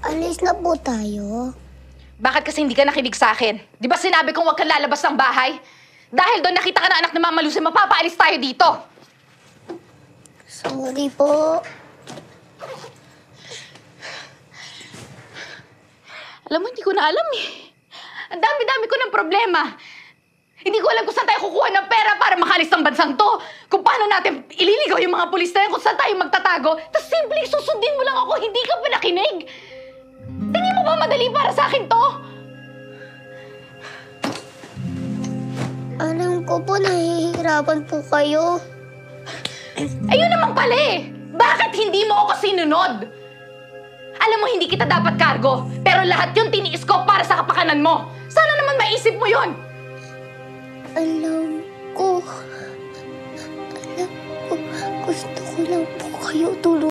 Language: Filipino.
Alis na po tayo. Bakit kasi hindi ka nakinig sa akin? Di ba sinabi kong huwag kang lalabas ng bahay? Dahil doon nakita ka ng anak ni Mama Lucy, mapapaalis tayo dito. Sorry po. Alam mo, hindi ko na alam eh. Ang dami-dami ko ng problema. Hindi ko alam kung saan tayo kukuha ng pera para makalis ng bansang to. Kung paano natin ililigaw yung mga pulis na yan, kung saan tayo magtatago. Tapos simple, susundin mo lang ako, hindi ka pa nakinig. Tingin mo ba madali para sa akin to? Alam ko po, nahihirapan po kayo. Ayun naman pala eh. Bakit hindi mo ako sinunod? Alam mo, hindi kita dapat kargo. Pero lahat yun tiniis ko para sa kapakanan mo. Sana naman maisip mo yun. Alam ko. Gusto ko lang po kayo tulungan.